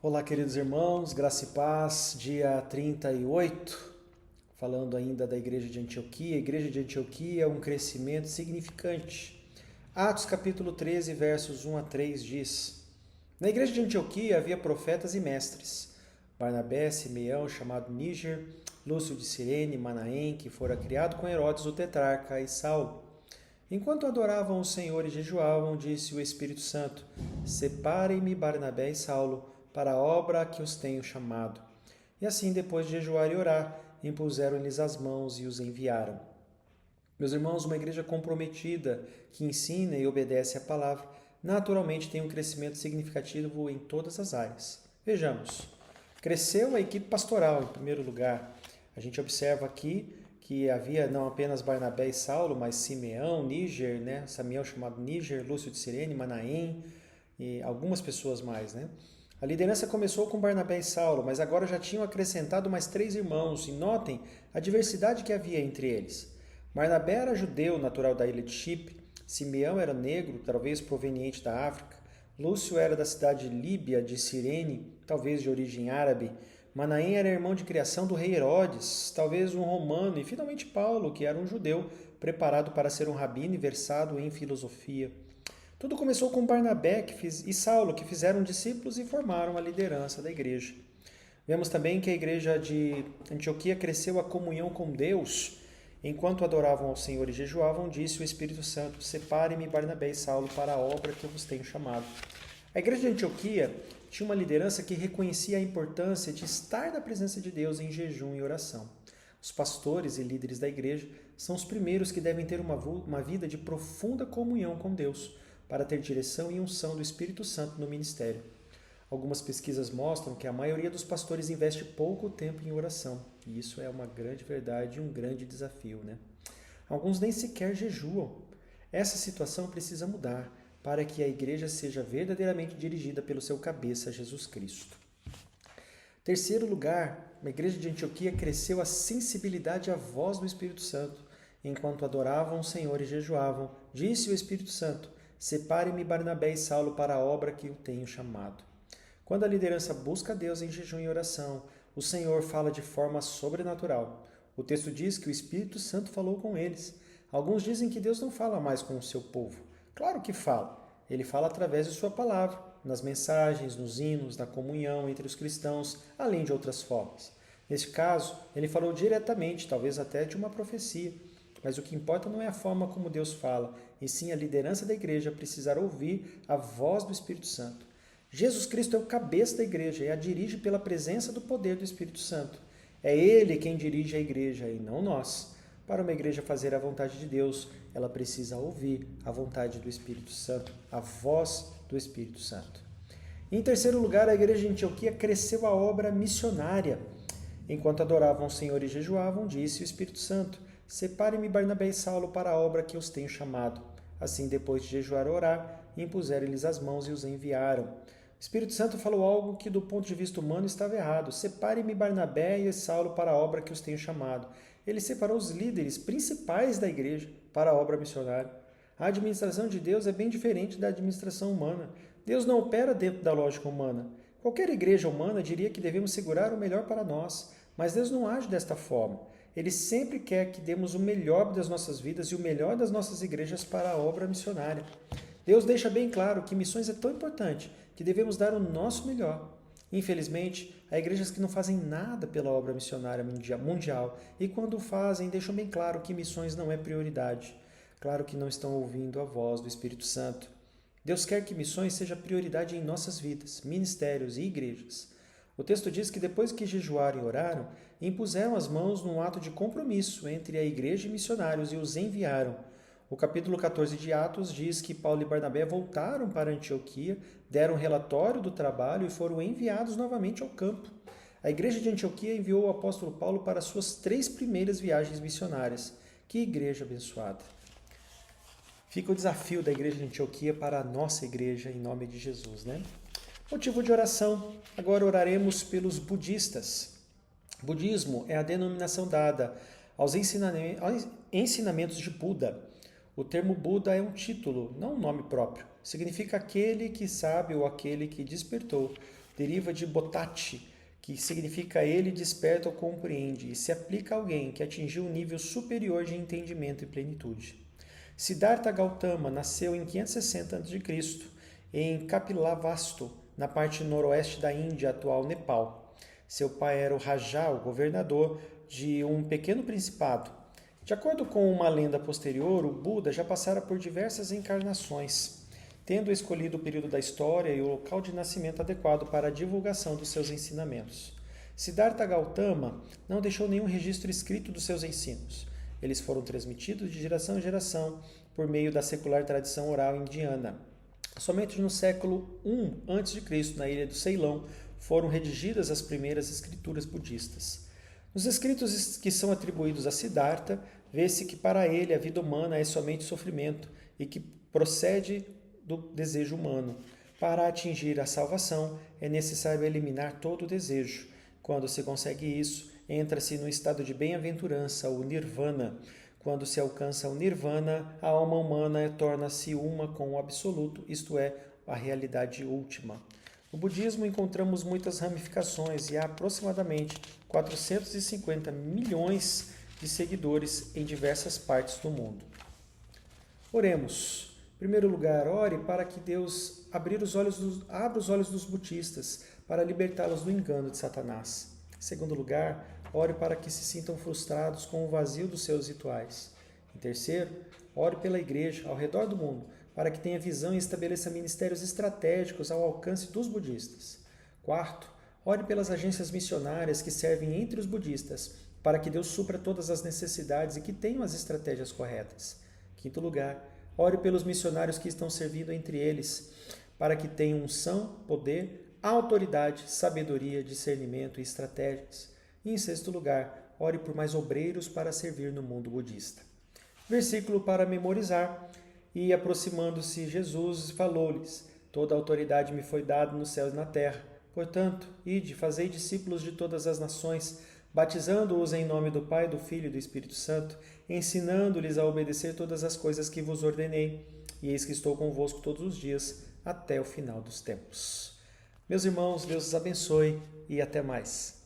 Olá, queridos irmãos, graça e paz, dia 38, falando ainda da igreja de Antioquia. A igreja de Antioquia é um crescimento significante. Atos capítulo 13, versos 1 a 3 diz: Na igreja de Antioquia havia profetas e mestres, Barnabé, Simeão, chamado Níger, Lúcio de Cirene, Manaém, que fora criado com Herodes o tetrarca, e Saulo. Enquanto adoravam o Senhor e jejuavam, disse o Espírito Santo: Separem-me Barnabé e Saulo para a obra a que os tenho chamado. E assim, depois de jejuar e orar, impuseram-lhes as mãos e os enviaram. Meus irmãos, uma igreja comprometida, que ensina e obedece à palavra, naturalmente tem um crescimento significativo em todas as áreas. Vejamos. Cresceu a equipe pastoral, em primeiro lugar. A gente observa aqui que havia não apenas Barnabé e Saulo, mas Simeão, Níger, Samuel chamado Níger, Lúcio de Cirene, Manaém e algumas pessoas mais, A liderança começou com Barnabé e Saulo, mas agora já tinham acrescentado mais 3 irmãos, e notem a diversidade que havia entre eles. Barnabé era judeu, natural da ilha de Chipre, Simeão era negro, talvez proveniente da África, Lúcio era da cidade líbia de Cirene, talvez de origem árabe, Manaém era irmão de criação do rei Herodes, talvez um romano, e finalmente Paulo, que era um judeu, preparado para ser um rabino e versado em filosofia. Tudo começou com Barnabé e Saulo, que fizeram discípulos e formaram a liderança da igreja. Vemos também que a igreja de Antioquia cresceu a comunhão com Deus. Enquanto adoravam ao Senhor e jejuavam, disse o Espírito Santo: Separe-me Barnabé e Saulo para a obra que eu vos tenho chamado. A igreja de Antioquia tinha uma liderança que reconhecia a importância de estar na presença de Deus em jejum e oração. Os pastores e líderes da igreja são os primeiros que devem ter uma vida de profunda comunhão com Deus, para ter direção e unção do Espírito Santo no ministério. Algumas pesquisas mostram que a maioria dos pastores investe pouco tempo em oração, e isso é uma grande verdade e um grande desafio, Alguns nem sequer jejuam. Essa situação precisa mudar para que a igreja seja verdadeiramente dirigida pelo seu cabeça, Jesus Cristo. Terceiro lugar, a igreja de Antioquia cresceu a sensibilidade à voz do Espírito Santo. Enquanto adoravam o Senhor e jejuavam, disse o Espírito Santo: Separe-me Barnabé e Saulo para a obra que eu tenho chamado. Quando a liderança busca Deus em jejum e oração, o Senhor fala de forma sobrenatural. O texto diz que o Espírito Santo falou com eles. Alguns dizem que Deus não fala mais com o seu povo. Claro que fala. Ele fala através de sua palavra, nas mensagens, nos hinos, na comunhão entre os cristãos, além de outras formas. Neste caso, ele falou diretamente, talvez até de uma profecia. Mas o que importa não é a forma como Deus fala, e sim a liderança da igreja precisar ouvir a voz do Espírito Santo. Jesus Cristo é o cabeça da igreja e a dirige pela presença do poder do Espírito Santo. É Ele quem dirige a igreja e não nós. Para uma igreja fazer a vontade de Deus, ela precisa ouvir a vontade do Espírito Santo, a voz do Espírito Santo. Em terceiro lugar, a igreja de Antioquia cresceu a obra missionária. Enquanto adoravam o Senhor e jejuavam, disse o Espírito Santo: Separe-me Barnabé e Saulo para a obra que os tenho chamado. Assim, depois de jejuar e orar, impuseram-lhes as mãos e os enviaram. O Espírito Santo falou algo que, do ponto de vista humano, estava errado. Separe-me Barnabé e Saulo para a obra que os tenho chamado. Ele separou os líderes principais da igreja para a obra missionária. A administração de Deus é bem diferente da administração humana. Deus não opera dentro da lógica humana. Qualquer igreja humana diria que devemos segurar o melhor para nós, mas Deus não age desta forma. Ele sempre quer que demos o melhor das nossas vidas e o melhor das nossas igrejas para a obra missionária. Deus deixa bem claro que missões é tão importante que devemos dar o nosso melhor. Infelizmente, há igrejas que não fazem nada pela obra missionária mundial e quando fazem, deixam bem claro que missões não é prioridade. Claro que não estão ouvindo a voz do Espírito Santo. Deus quer que missões seja prioridade em nossas vidas, ministérios e igrejas. O texto diz que depois que jejuaram e oraram, impuseram as mãos num ato de compromisso entre a igreja e missionários e os enviaram. O capítulo 14 de Atos diz que Paulo e Barnabé voltaram para Antioquia, deram relatório do trabalho e foram enviados novamente ao campo. A igreja de Antioquia enviou o apóstolo Paulo para suas 3 primeiras viagens missionárias. Que igreja abençoada! Fica o desafio da igreja de Antioquia para a nossa igreja, em nome de Jesus, Motivo de oração. Agora oraremos pelos budistas. Budismo é a denominação dada aos ensinamentos de Buda. O termo Buda é um título, não um nome próprio. Significa aquele que sabe ou aquele que despertou. deriva de botati, que significa ele desperta ou compreende, e se aplica a alguém que atingiu um nível superior de entendimento e plenitude. Siddhartha Gautama nasceu em 560 a.C., em Kapilavastu, na parte noroeste da Índia, atual Nepal. Seu pai era o Raja, o governador de um pequeno principado. De acordo com uma lenda posterior, o Buda já passara por diversas encarnações, tendo escolhido o período da história e o local de nascimento adequado para a divulgação dos seus ensinamentos. Siddhartha Gautama não deixou nenhum registro escrito dos seus ensinos. Eles foram transmitidos de geração em geração por meio da secular tradição oral indiana. Somente no século I a.C., na ilha do Ceilão, foram redigidas as primeiras escrituras budistas. Nos escritos que são atribuídos a Siddhartha, vê-se que para ele a vida humana é somente sofrimento e que procede do desejo humano. Para atingir a salvação, é necessário eliminar todo o desejo. Quando se consegue isso, entra-se no estado de bem-aventurança, o nirvana. Quando se alcança o nirvana, a alma humana torna-se uma com o absoluto, isto é, a realidade última. No budismo encontramos muitas ramificações e há aproximadamente 450 milhões de seguidores em diversas partes do mundo. Oremos. Em primeiro lugar, ore para que Deus abra os olhos dos budistas para libertá-los do engano de Satanás. Em segundo lugar, ore para que se sintam frustrados com o vazio dos seus rituais. Em terceiro, ore pela igreja ao redor do mundo, para que tenha visão e estabeleça ministérios estratégicos ao alcance dos budistas. Quarto, ore pelas agências missionárias que servem entre os budistas, para que Deus supra todas as necessidades e que tenham as estratégias corretas. Quinto lugar, ore pelos missionários que estão servindo entre eles, para que tenham unção, poder, autoridade, sabedoria, discernimento e estratégias. E em sexto lugar, ore por mais obreiros para servir no mundo budista. Versículo para memorizar. E aproximando-se Jesus, falou-lhes: toda a autoridade me foi dada nos céus e na terra. Portanto, ide, fazei discípulos de todas as nações, batizando-os em nome do Pai, do Filho e do Espírito Santo, ensinando-lhes a obedecer todas as coisas que vos ordenei. E eis que estou convosco todos os dias, até o final dos tempos. Meus irmãos, Deus os abençoe e até mais.